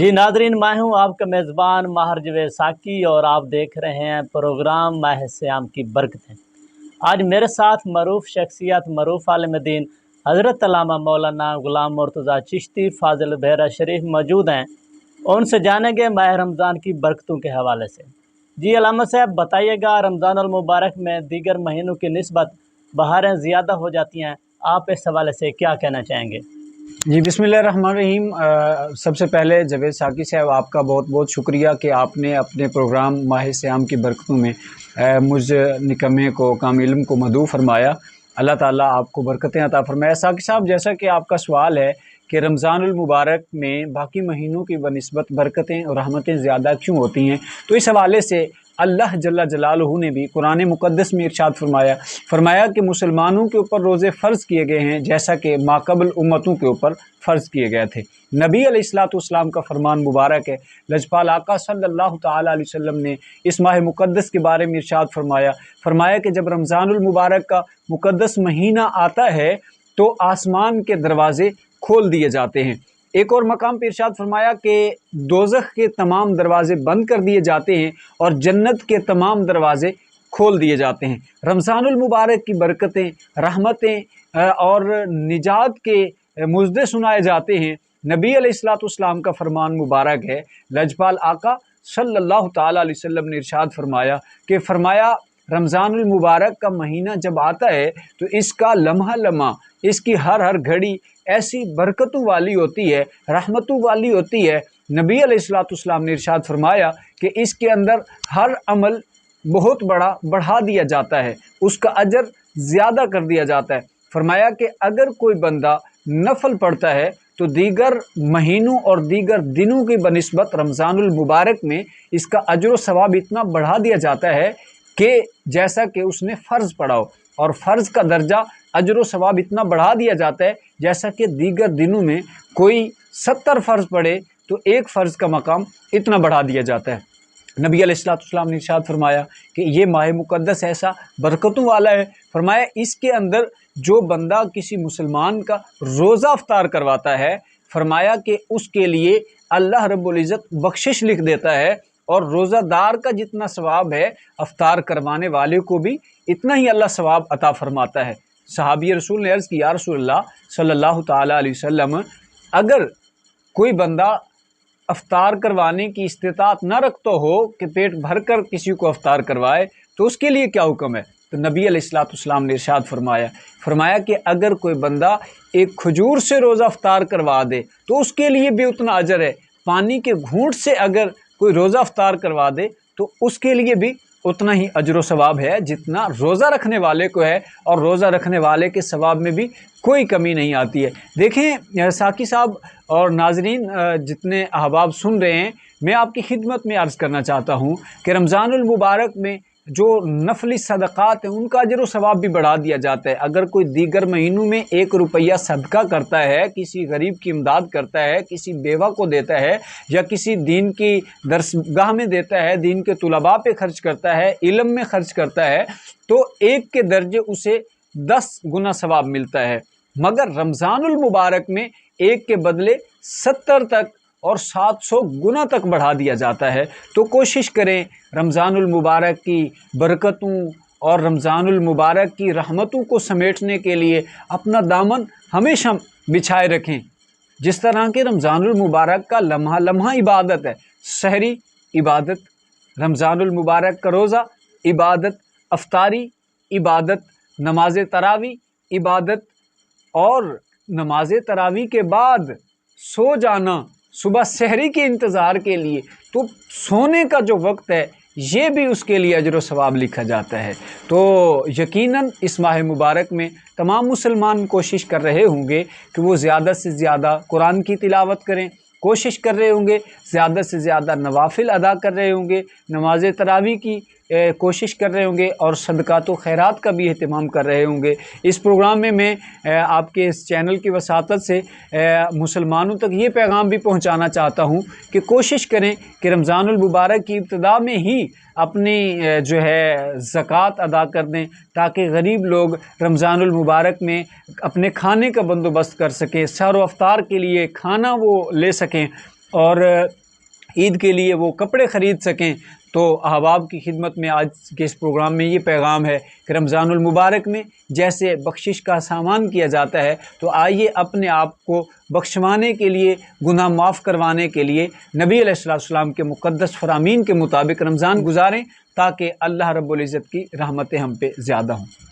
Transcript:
जी Nadreen, मैं हूं आपका मेज़बान माहर जवेद साकी और आप देख रहे हैं प्रोग्राम माह सियाम की बरकतें। आज मेरे साथ मरूफ शख्सियत मरूफ आलिम दीन हज़रत अल्लामा मौलाना गुलाम मुर्तज़ा चिश्ती फ़ाज़िल बहरा शरीफ मौजूद हैं। उनसे जानेंगे माह रमज़ान की बरकतों के हवाले से। जी अल्लामा साहब बताइएगा, रमज़ानुल मुबारक में दीगर महीनों की निस्बत बहारें ज़्यादा हो जाती हैं, आप इस हवाले से क्या कहना चाहेंगे? जी बिस्मिल्लाहिर्रहमानिर्रहीम। सबसे पहले जवेद साकी साहब आपका बहुत बहुत शुक्रिया कि आपने अपने प्रोग्राम माह सियाम की बरकतों में मुझ निकम्मे को काम इल्म को मदऊ फरमाया। अल्लाह ताला आपको बरकतें अता फरमाया। साकी साहब, जैसा कि आपका सवाल है कि रमज़ानुल मुबारक में बाकी महीनों की बनिस्बत बरकतें और रहमतें ज़्यादा क्यों होती हैं, तो इस हवाले से अल्लाह जल्ला जलालहू ने भी कुरान मुक़द्दस में इरशाद फरमाया कि मुसलमानों के ऊपर रोज़े फ़र्ज़ किए गए हैं जैसा कि माक़बल उम्मतों के ऊपर फ़र्ज़ किए गए थे। नबी अलैहिस्सलाम का फरमान मुबारक है, लजपाल आका सल्लल्लाहु तआला अलैहि वसल्लम ने इस माह मुक़द्दस के बारे में इरशाद फरमाया कि जब रमज़ानुल मुबारक का मुक़द्दस महीना आता है तो आसमान के दरवाज़े खोल दिए जाते हैं। एक और मकाम पर इरशाद फरमाया कि दोज़ख के तमाम दरवाज़े बंद कर दिए जाते हैं और जन्नत के तमाम दरवाज़े खोल दिए जाते हैं। रमज़ानुल मुबारक की बरकतें, रहमतें और निजात के मुज़दे सुनाए जाते हैं। नबी अलैहिस्सलाम का फरमान मुबारक है, लजपाल आका सल्लल्लाहु तआला अलैहि वसल्लम ने इरशाद फरमाया रमज़ानुल मुबारक का महीना जब आता है तो इसका लम्हा लम्हा, इसकी हर घड़ी ऐसी बरकतों वाली होती है, रहमतों वाली होती है। नबी अलैहिस्सलाम ने इरशाद फरमाया कि इसके अंदर हर अमल बहुत बड़ा बढ़ा दिया जाता है, उसका अजर ज़्यादा कर दिया जाता है। फरमाया कि अगर कोई बंदा नफल पढ़ता है तो दीगर महीनों और दीगर दिनों की बनिस्बत रमज़ानुल मुबारक में इसका अजर व सवाब इतना बढ़ा दिया जाता है कि जैसा कि उसने फ़र्ज़ पढ़ा हो, और फ़र्ज़ का दर्जा अजर व सवाब इतना बढ़ा दिया जाता है जैसा कि दीगर दिनों में कोई 70 फ़र्ज़ पढ़े तो एक फ़र्ज़ का मकाम इतना बढ़ा दिया जाता है। नबी अलैहिस्सलाम ने इरशाद फरमाया कि ये माह मुक़द्दस ऐसा बरकतों वाला है। फरमाया इसके अंदर जो बंदा किसी मुसलमान का रोज़ा अफ्तार करवाता है, फरमाया कि उसके लिए अल्लाह रब्बुल इज़्ज़त बख्शिश लिख देता है, और रोज़ादार का जितना सवाब है अफ्तार करवाने वाले को भी इतना ही अल्लाह सवाब अता फरमाता है। सहाबी रसूल ने अर्ज़ की, या रसूलल्लाह सल्लल्लाहु तआला अलैहि वसल्लम, अगर कोई बंदा अफ्तार करवाने की इस्तिताअत न रखता हो कि पेट भर कर किसी को अफ्तार करवाए तो उसके लिए क्या हुक्म है? तो नबी अलैहिस्सलाम ने इरशाद फरमाया कि अगर कोई बंदा एक खजूर से रोज़ा अफ्तार करवा दे तो उसके लिए भी उतना अजर है। पानी के घूंट से अगर कोई रोज़ा अफ्तार करवा दे तो उसके लिए भी उतना ही अजर व सवाब है जितना रोज़ा रखने वाले को है, और रोज़ा रखने वाले के सवाब में भी कोई कमी नहीं आती है। देखें साकी साहब और नाजरीन, जितने अहबाब सुन रहे हैं, मैं आपकी खिदमत में अर्ज़ करना चाहता हूँ कि रमज़ानुल मुबारक में जो नफली सदक़ात हैं उनका अजर व सवाब भी बढ़ा दिया जाता है। अगर कोई दीगर महीनों में 1 रुपया सदका करता है, किसी गरीब की इमदाद करता है, किसी बेवा को देता है, या किसी दीन की दरसगाह में देता है, दीन के तुलबा पे खर्च करता है, इल्म में खर्च करता है, तो एक के दर्जे उसे 10 गुना सवाब मिलता है। मगर रमज़ानुल मुबारक में एक के बदले 70 तक और 700 गुना तक बढ़ा दिया जाता है। तो कोशिश करें रमज़ानुल मुबारक की बरकतों और रमज़ानुल मुबारक की रहमतों को समेटने के लिए अपना दामन हमेशा बिछाए रखें। जिस तरह के रमज़ानुल मुबारक का लम्हा लम्हा इबादत है, सहरी इबादत, रमज़ानुल मुबारक का रोज़ा इबादत, अफ्तारी इबादत, नमाज तरावी इबादत, और नमाज तरावी के बाद सो जाना सुबह सहरी के इंतज़ार के लिए, तो सोने का जो वक्त है ये भी उसके लिए अजर व सवाब लिखा जाता है। तो यकीनन इस माह मुबारक में तमाम मुसलमान कोशिश कर रहे होंगे कि वो ज़्यादा से ज़्यादा कुरान की तिलावत करें, कोशिश कर रहे होंगे ज़्यादा से ज़्यादा नवाफिल अदा कर रहे होंगे, नमाज तरावी की कोशिश कर रहे होंगे, और सदक़ात व खैरात का भी एहतमाम कर रहे होंगे। इस प्रोग्राम में मैं आपके इस चैनल की वसातत से मुसलमानों तक ये पैगाम भी पहुंचाना चाहता हूं कि कोशिश करें कि रमज़ानुल मुबारक की इब्तिदा में ही अपनी जो है ज़कात अदा कर दें, ताकि गरीब लोग रमज़ानुल मुबारक में अपने खाने का बंदोबस्त कर सकें, सहर व अफ्तार के लिए खाना वो ले सकें। اور عید کے لیے وہ کپڑے خرید سکیں۔ تو احباب کی خدمت میں آج کے اس پروگرام میں یہ پیغام ہے کہ رمضان المبارک میں جیسے بخشش کا سامان کیا جاتا ہے، تو آئیے اپنے آپ کو بخشوانے کے لیے، گناہ معاف کروانے کے لیے نبی علیہ السلام کے مقدس فرامین کے مطابق رمضان گزاریں، تاکہ اللہ رب العزت کی رحمتیں ہم پہ زیادہ ہوں۔